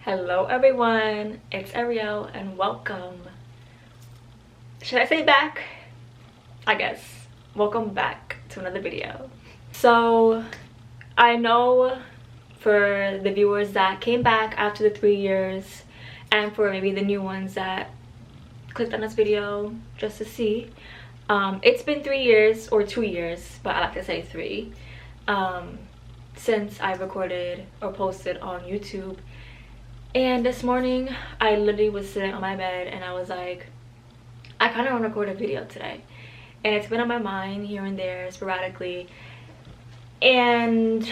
Hello everyone, it's Arielle and welcome. Should I say back? I guess. Welcome back to another video. So I know for the viewers that came back after the 3 years and for maybe the new ones that clicked on this video just to see, it's been 3 years or 2 years, but I like to say 3, since I recorded or posted on YouTube. And this morning I literally was sitting on my bed and I was like, I kind of want to record a video today, and it's been on my mind here and there sporadically, and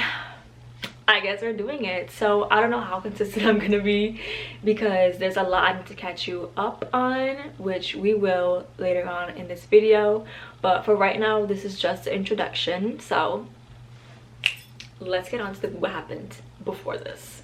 I guess we're doing it. So I don't know how consistent I'm gonna be because there's a lot I need to catch you up on, which we will later on in this video, but for right now this is just the introduction. So let's get on to what happened before this.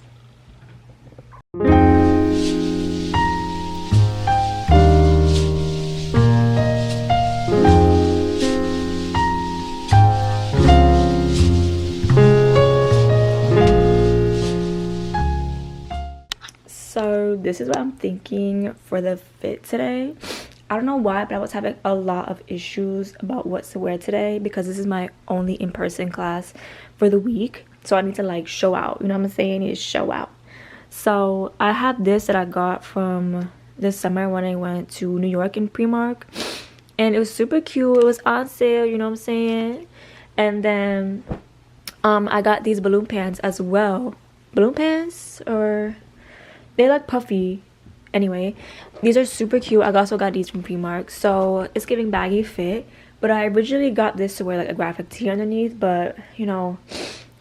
So this is what I'm thinking for the fit today. I don't know why, but I was having a lot of issues about what to wear today because this is my only in-person class for the week. So I need to like show out, you know what I'm saying? I need to show out. So I have this that I got from this summer when I went to New York in Primark, and it was super cute. It was on sale, you know what I'm saying? And then I got these balloon pants as well. Balloon pants, or they like puffy. Anyway, these are super cute. I also got these from Primark, so it's giving baggy fit. But I originally got this to wear like a graphic tee underneath, but you know,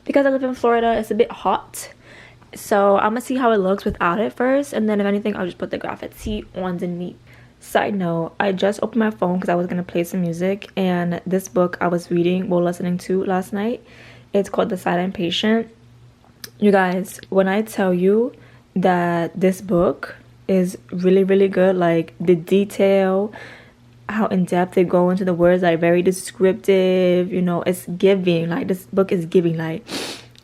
because I live in Florida, it's a bit hot. So I'm gonna see how it looks without it first, and then if anything I'll just put the graphic tee underneath. Side note, I just opened my phone because I was gonna play some music, and this book I was reading, well, listening to last night, it's called The Silent Patient. You guys, when I tell you that this book is really good, like the detail, how in-depth they go into the words, like very descriptive, you know, it's giving, like this book is giving, like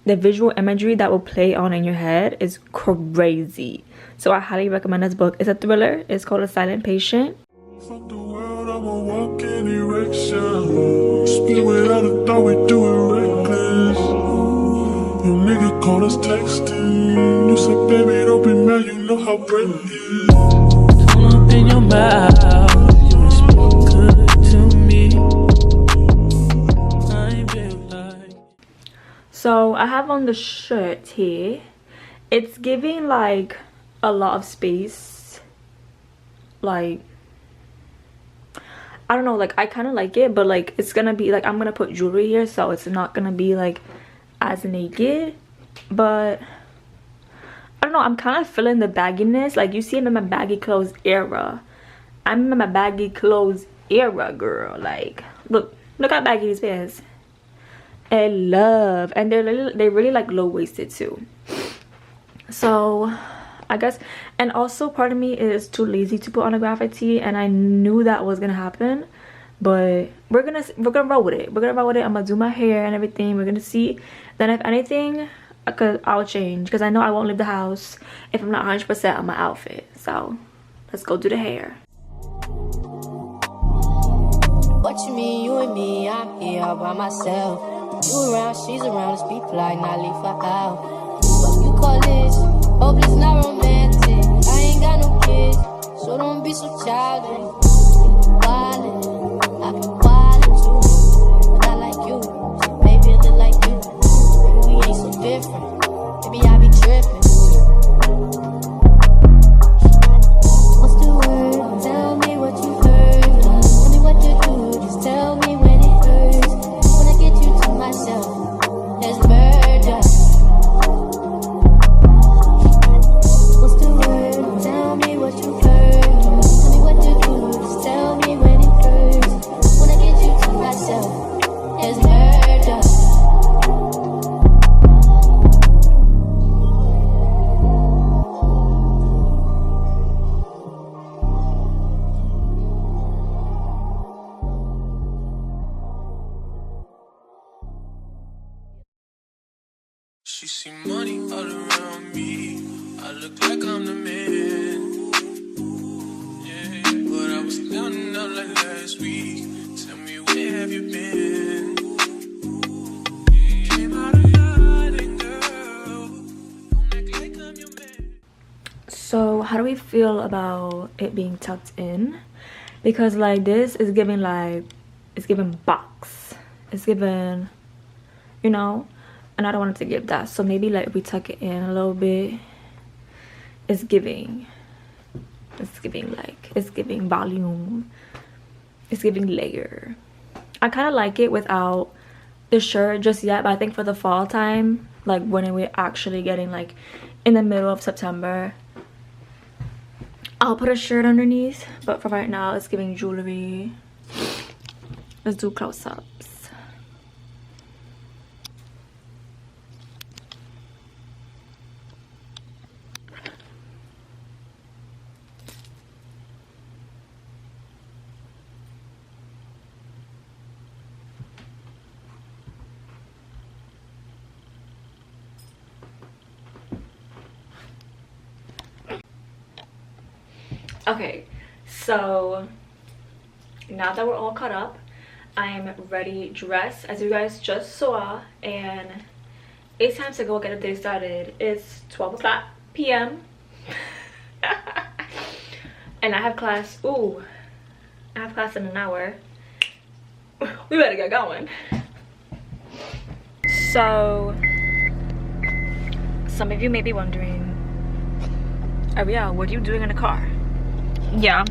the visual imagery that will play on in your head is crazy. So I highly recommend this book. It's a thriller. It's called A Silent Patient. Fuck the world, I'ma walk in erection. Spin without a thought, we do it reckless. Your nigga called us texting. You said, baby, don't be mad, you know how bread is. Come up in your mouth, you speak good to me. I feel like. So I have on the shirt here. It's giving like a lot of space. Like, I don't know, like I kind of like it, but like it's gonna be like I'm gonna put jewelry here, so it's not gonna be like as naked. But I don't know, I'm kind of feeling the bagginess. Like you see, I'm in my baggy clothes era. I'm in my baggy clothes era, girl. Like look how baggy these pants. I love, and they're really like low-waisted too. So I guess, and also part of me is too lazy to put on a graphic tee, and I knew that was gonna happen, but we're gonna roll with it. I'm gonna do my hair and everything. We're gonna see. Then if anything, I'll change, because I know I won't leave the house if I'm not 100% on my outfit. So let's go do the hair. What you mean, you and me? I'm here all by myself. You around, she's around, let's be polite, not leave her out. What you call this? Hope it's not romantic. I ain't got no kids, so don't be so childish. Wildin', I be wildin' too, but not like you. So baby, look like you. Maybe we ain't so different. Maybe I be trippin'. What's the word? Tell me what you heard. Tell me what to do. Just tell me when it hurts. When I get you to myself, there's murder. What's the word? Tell me what you heard. Tell me what to do. Just tell me when it hurts. When I get you to myself, there's murder. She see money all around me. I I look like I'm the man. Yeah, but I was down and out like last week. Tell me, where have you been? Came out of hiding, girl. Don't act like I'm your man. So how do we feel about it being tucked in? Because like this is giving like, it's giving box, it's giving, you know, and I don't want it to give that. So maybe like if we tuck it in a little bit, it's giving like, it's giving volume, it's giving layer. I kind of like it without the shirt just yet, but I think for the fall time, like when we're actually getting like in the middle of September, I'll put a shirt underneath. But for right now, it's giving jewelry. Let's do close-ups. Okay, so now that we're all caught up, I'm ready dressed as you guys just saw, and it's time to go get a day started. It's 12 p.m. and I have class. Ooh, I have class in an hour. We better get going. So some of you may be wondering, Arielle, what are you doing in the car? Yeah,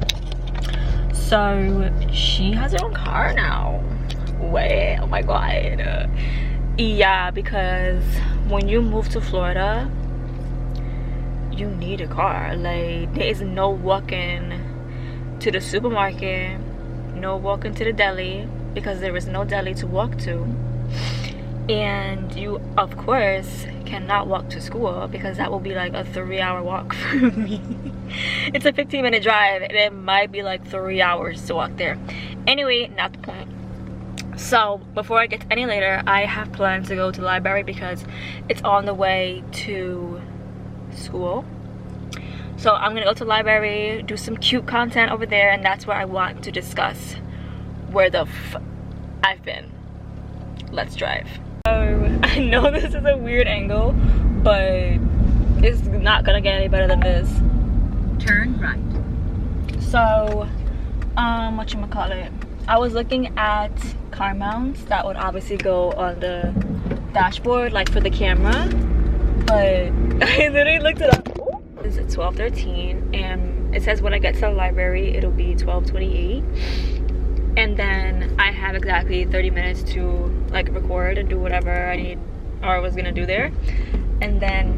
so she has her own car now. Wait, oh my god. Yeah, because when you move to Florida, you need a car. Like, there is no walking to the supermarket, no walking to the deli, because there is no deli to walk to. And you of course cannot walk to school, because that will be like a 3-hour walk for me. It's a 15-minute drive and it might be like 3 hours to walk there. Anyway, not the point. So before I get any later, I have planned to go to the library because it's on the way to school. So I'm gonna go to the library, do some cute content over there, and that's where I want to discuss where the I've been. Let's drive. I know this is a weird angle, but it's not gonna get any better than this. Turn right. So, whatchamacallit, I was looking at car mounts that would obviously go on the dashboard, like for the camera, but I literally looked it up. It's 12:13, and it says when I get to the library, it'll be 12:28. And then I have exactly 30 minutes to like record and do whatever I need or was gonna do there. And then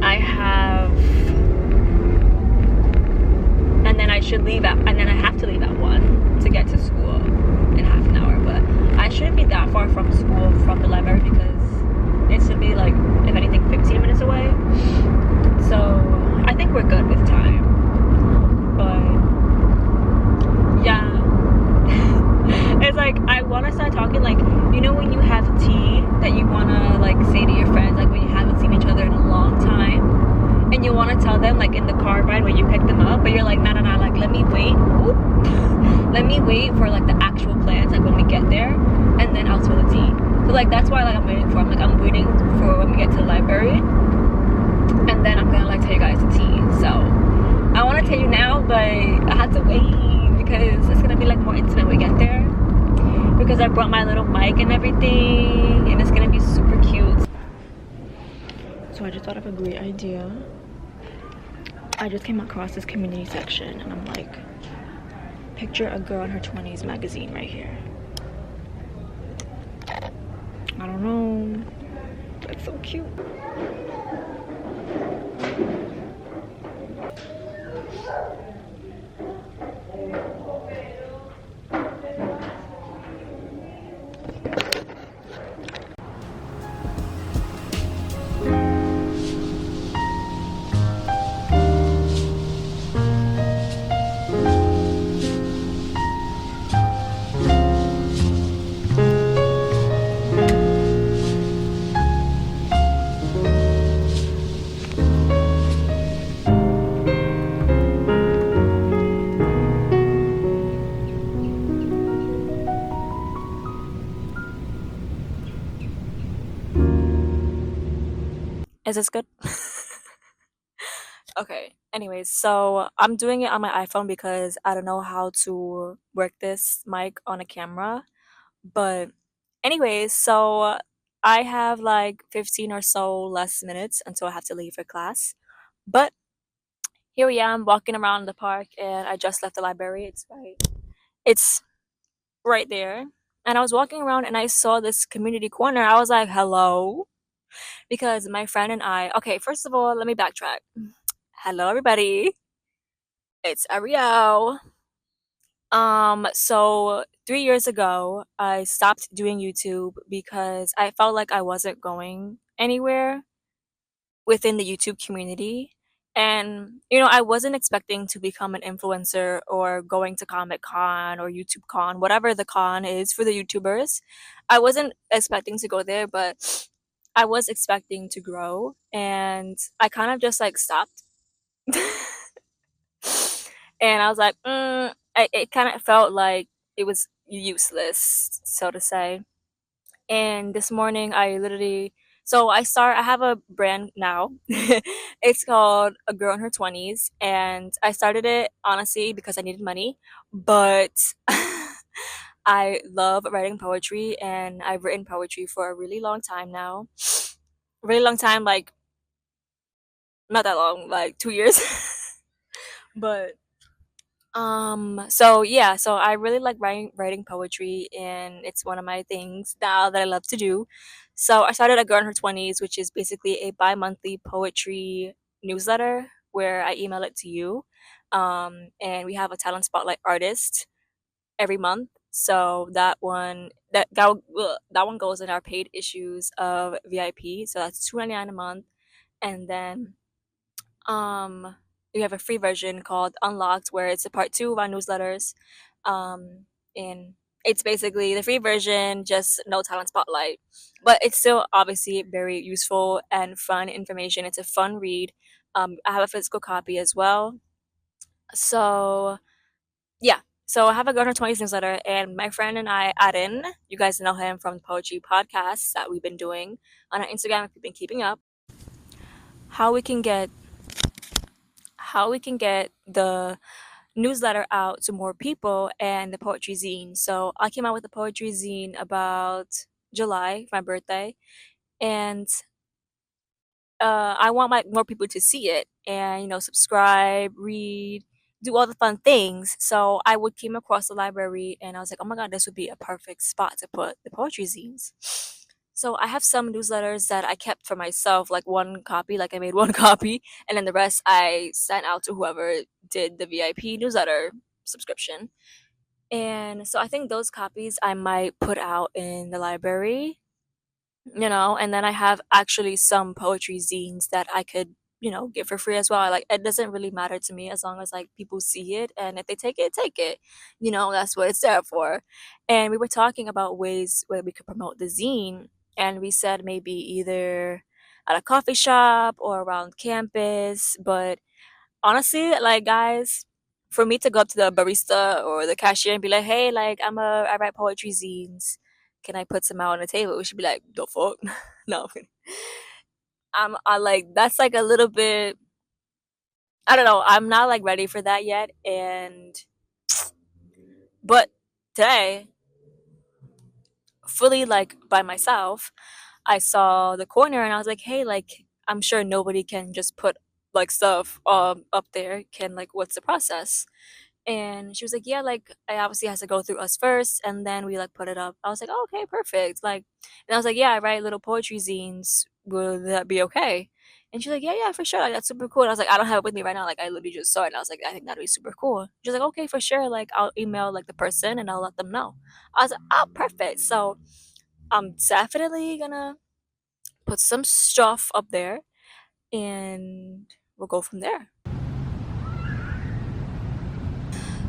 I have, and then I should leave at, and then I have to leave at 1 to get to school in half an hour. But I shouldn't be that far from school, from the library, because it should be like, if anything, 15 minutes away. So I think we're good with time. But yeah. It's like, I want to start talking, like, you know when you have tea that you want to like say to your friends, like when you haven't seen each other in a long time, and you want to tell them like in the car ride when you pick them up, but you're like, nah, like let me wait. Oop. Let me wait for like the actual plans, like when we get there, and then I'll spill the tea. So like that's why like I'm waiting for, I'm waiting for when we get to the library, and then I'm gonna like tell you guys the tea. So I want to tell you now, but I have to wait because it's gonna be like more intimate when we get there, because I brought my little mic and everything, and it's gonna be super cute. So I just thought of a great idea. I just came across this community section, and I'm like, picture a girl in her 20s magazine right here. I don't know, that's so cute. Is this good? Okay. Anyways, so I'm doing it on my iPhone because I don't know how to work this mic on a camera. But anyways, so I have like 15 or so less minutes until I have to leave for class. But here I am walking around the park and I just left the library. It's right there. And I was walking around and I saw this community corner. I was like, "Hello." Because my friend and I, okay, first of all, let me backtrack. Hello everybody. It's Arielle. So 3 years ago, I stopped doing YouTube because I felt like I wasn't going anywhere within the YouTube community. And, I wasn't expecting to become an influencer or going to Comic Con or YouTube Con, whatever the con is for the YouTubers. I wasn't expecting to go there, but I was expecting to grow. And I kind of just like stopped. And I was like, it kind of felt like it was useless, so to say. And this morning, I have a brand now. It's called A Girl in Her 20s. And I started it honestly because I needed money. But I love writing poetry and I've written poetry for a really long time now. Really long time, like not that long, like 2 years. But so yeah, so I really like writing poetry and it's one of my things now that I love to do. So I started A Girl in Her 20s, which is basically a bi-monthly poetry newsletter where I email it to you. And we have a talent spotlight artist every month. So that one goes in our paid issues of VIP. So that's $2.99 a month. And then um, we have a free version called Unlocked, where it's a part two of our newsletters. Um, and it's basically the free version, just no talent spotlight. But it's still obviously very useful and fun information. It's a fun read. I have a physical copy as well. So, yeah. So I have a Girl in Her 20s newsletter, and my friend and I add in, you guys know him from the poetry podcasts that we've been doing on our Instagram if you've been keeping up, how we can get the newsletter out to more people and the poetry zine. So I came out with the poetry zine about July, my birthday, and I want more people to see it and subscribe, read, do all the fun things. So I would came across the library and I was like, oh my god, this would be a perfect spot to put the poetry zines. So I have some newsletters that I kept for myself, like one copy, like I made one copy, and then the rest I sent out to whoever did the VIP newsletter subscription. And so I think those copies I might put out in the library, and then I have actually some poetry zines that I could, get for free as well. Like it doesn't really matter to me as long as like people see it and if they take it, take it. That's what it's there for. And we were talking about ways where we could promote the zine and we said maybe either at a coffee shop or around campus, but honestly, like guys, for me to go up to the barista or the cashier and be like, "Hey, like I write poetry zines. Can I put some out on the table?" We should be like, "The fuck?" No, I like that's like a little bit. I don't know. I'm not like ready for that yet, and but today, fully like by myself, I saw the corner and I was like, "Hey, like I'm sure nobody can just put like stuff up there. Can like what's the process?" And she was like, "Yeah, like it obviously has to go through us first, and then we like put it up." I was like, oh, "Okay, perfect." Like, and I was like, "Yeah, I write little poetry zines. Will that be okay?" And she's like, "Yeah, yeah, for sure. Like that's super cool." And I was like, "I don't have it with me right now. Like I literally just saw it." And I was like, "I think that'd be super cool." She's like, "Okay, for sure. Like I'll email like the person and I'll let them know." I was like, "Oh, perfect." So I'm definitely gonna put some stuff up there, and we'll go from there.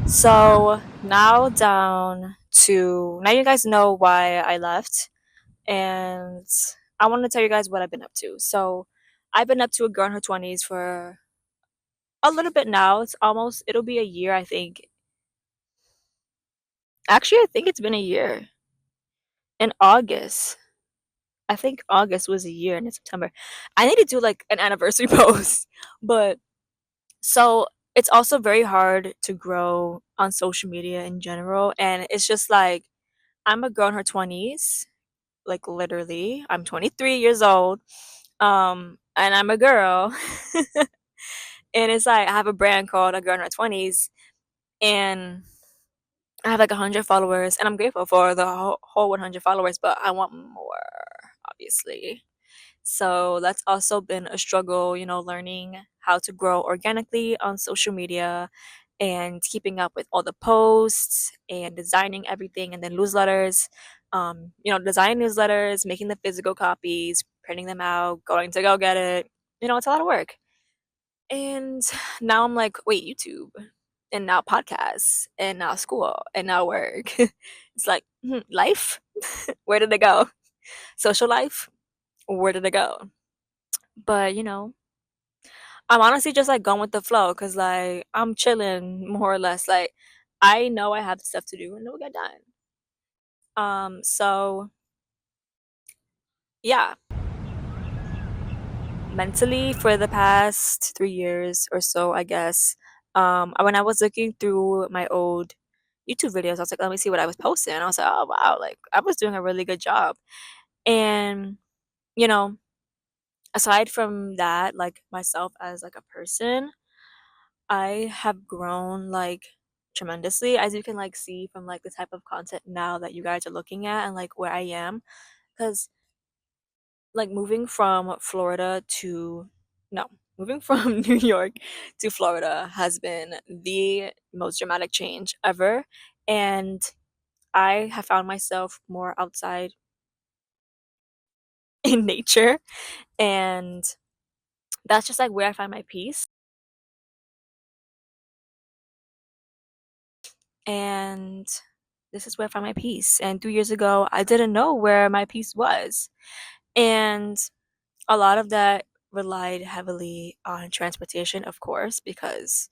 So now you guys know why I left, and I want to tell you guys what I've been up to. So I've been up to A Girl in Her 20s for a little bit now. It'll be a year, I think. Actually, I think it's been a year in August. I think August was a year and it's September. I need to do like an anniversary post. But so it's also very hard to grow on social media in general. And it's just like I'm a girl in her 20s, like literally. I'm 23 years old. And I'm a girl. And it's like I have a brand called A Girl in Her 20s, and I have like 100 followers, and I'm grateful for the whole 100 followers, but I want more, obviously. So that's also been a struggle, learning how to grow organically on social media and keeping up with all the posts and designing everything and then newsletters. Designing newsletters, making the physical copies, printing them out, going to go get it. It's a lot of work. And now I'm like, wait, YouTube, and now podcasts, and now school, and now work. It's like, life? Where did it go? Social life? Where did it go? But, I'm honestly just like going with the flow because, like, I'm chilling more or less. Like, I know I have stuff to do and it'll get done. So yeah, mentally for the past 3 years or so, I guess. When I was looking through my old YouTube videos, I was like, let me see what I was posting. And I was like, oh wow, like I was doing a really good job. And you know, aside from that, like myself as like a person, I have grown like tremendously, as you can like see from like the type of content now that you guys are looking at and like where I am. Because like moving from Florida to no, moving from New York to Florida has been the most dramatic change ever. And I have found myself more outside in nature. And that's just like where I find my peace. And this is where I find my peace. And 3 years ago, I didn't know where my peace was. And a lot of that relied heavily on transportation, of course, because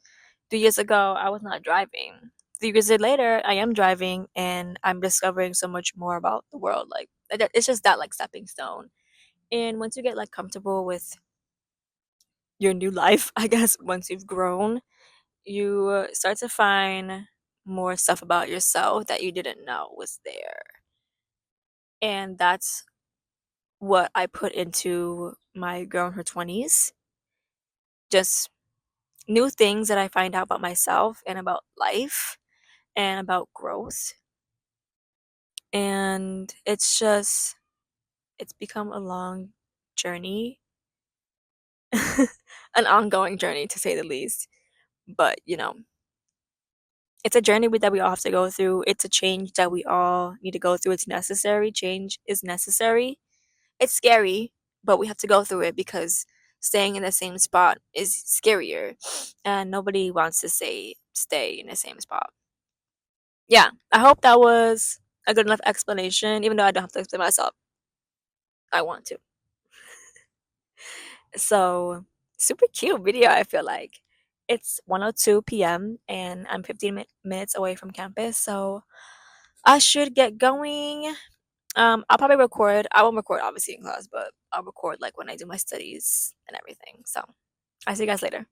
3 years ago, I was not driving. 3 years later, I am driving and I'm discovering so much more about the world. Like, it's just that, like, stepping stone. And once you get, like, comfortable with your new life, I guess, once you've grown, you start to find more stuff about yourself that you didn't know was there. And that's what I put into my girl in her 20s. Just new things that I find out about myself and about life and about growth. And it's become a long journey, an ongoing journey to say the least. But, it's a journey that we all have to go through. It's a change that we all need to go through. It's necessary. Change is necessary. It's scary, but we have to go through it because staying in the same spot is scarier. And nobody wants to stay in the same spot. Yeah, I hope that was a good enough explanation, even though I don't have to explain myself. I want to. So, super cute video, I feel like. It's 1:02 p.m. and I'm 15 minutes away from campus, so I should get going. I'll probably record. I won't record obviously in class, but I'll record like when I do my studies and everything. So, I'll see you guys later.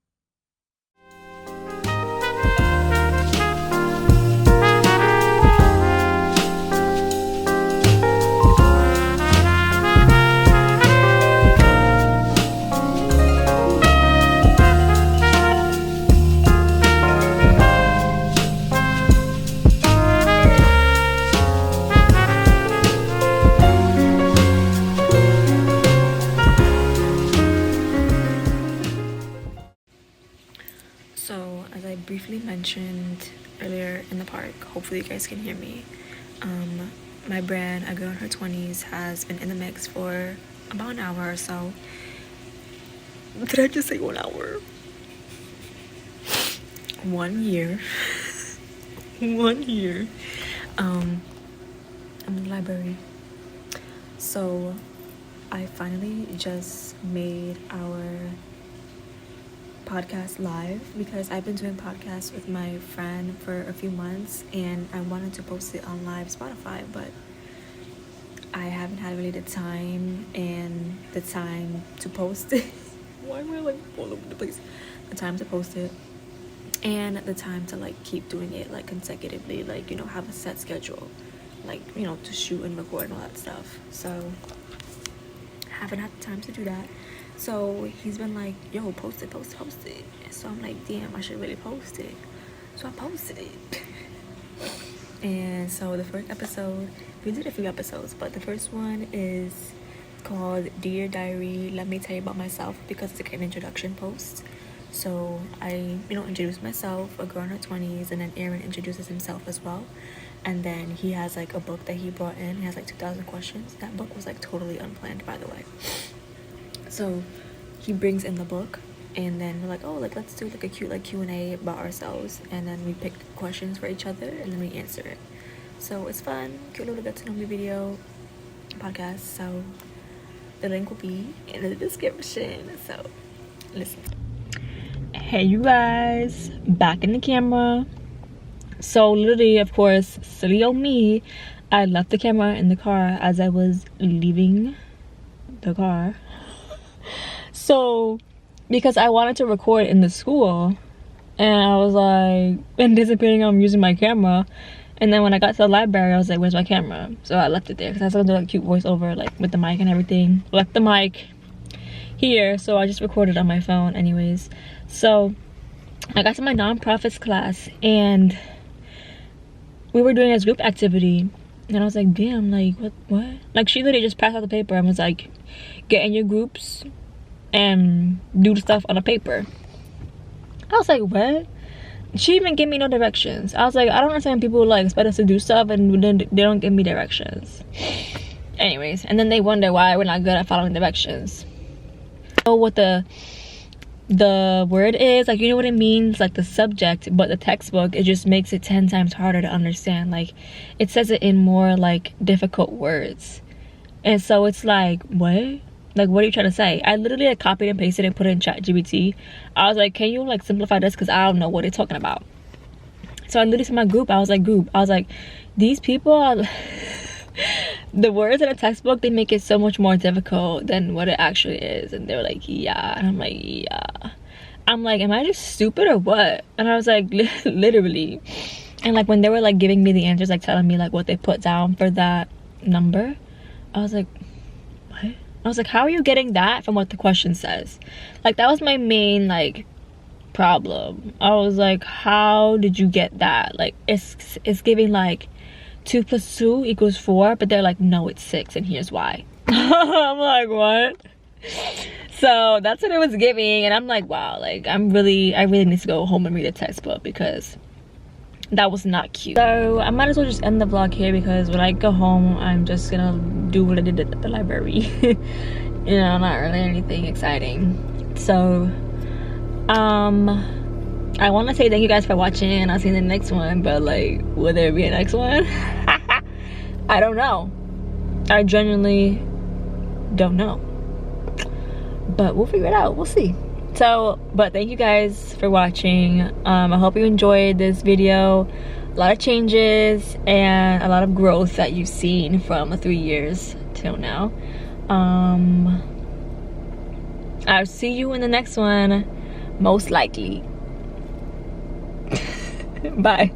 So, as I briefly mentioned earlier in the park, hopefully you guys can hear me. My brand, A Girl in Her 20s, has been in the mix for about an hour or so. Did I just say 1 hour? 1 year. 1 year. I'm in the library. So, I finally just made our podcast live because I've been doing podcasts with my friend for a few months and I wanted to post it on live Spotify, but I haven't had really the time and the time to post it. Why am I like all over the place? The time to post it and the time to like keep doing it like consecutively, like, you know, have a set schedule, like, you know, to shoot and record and all that stuff. So haven't had the time to do that. So he's been like, yo, post it. So I'm like, damn, I should really post it. So I posted it. And so the first episode, we did a few episodes, but the first one is called Dear Diary, Let Me Tell You About Myself, because it's like an introduction post. So I, you know, introduced myself, a girl in her 20s, and then Aaron introduces himself as well. And then he has like a book that he brought in. He has like 2,000 questions. That book was like totally unplanned, by the way. So he brings in the book, and then we're like, oh, like let's do like a cute like Q&A about ourselves, and then we pick questions for each other and then we answer it. So it's fun, cute little get to know me video podcast. So the link will be in the description. So listen. Hey you guys, back in the camera. So literally, of course, silly old me, I left the camera in the car as I was leaving the car. So because I wanted to record in the school, and I was like anticipating I'm using my camera, and then when I got to the library I was like, where's my camera? So I left it there because I was gonna do like cute voiceover like with the mic and everything. Left the mic here, so I just recorded on my phone anyways. So I got to my nonprofits class and we were doing this group activity, and I was like, damn, like what? Like she literally just passed out the paper and was like, get in your groups and do the stuff on a paper. I was like, what? She even gave me no directions. I was like, I don't understand people like expect us to do stuff and then they don't give me directions. Anyways, and then they wonder why we're not good at following directions. Know what the word is, like, you know what it means, like the subject, but the textbook, it just makes it 10 times harder to understand. Like it says it in more like difficult words, and so it's like, what? Like, what are you trying to say? I literally like copied and pasted and put it in ChatGPT. I was like, can you like simplify this, because I don't know what they're talking about. So I literally said my group, I was like, these people are the words in a textbook, they make it so much more difficult than what it actually is. And they were like, yeah. And I'm like, yeah. I'm like, am I just stupid or what? And I was like, literally. And like when they were like giving me the answers, like telling me like what they put down for that number, I was like, what? I was like, how are you getting that from what the question says? Like that was my main like problem. I was like, how did you get that? Like it's giving like 2 + 2 = 4, but they're like, no, it's 6, and here's why. I'm like, what? So that's what it was giving, and I'm like, wow, like I really need to go home and read a textbook, because that was not cute. So I might as well just end the vlog here, because when I go home I'm just gonna do what I did at the library. You know, not really anything exciting. So I want to say thank you guys for watching, and I'll see you in the next one, but like, will there be a next one? I don't know. I genuinely don't know, but we'll figure it out. We'll see. So, but thank you guys for watching. I hope you enjoyed this video. A lot of changes and a lot of growth that you've seen from 3 years till now. I'll see you in the next one, most likely. Bye.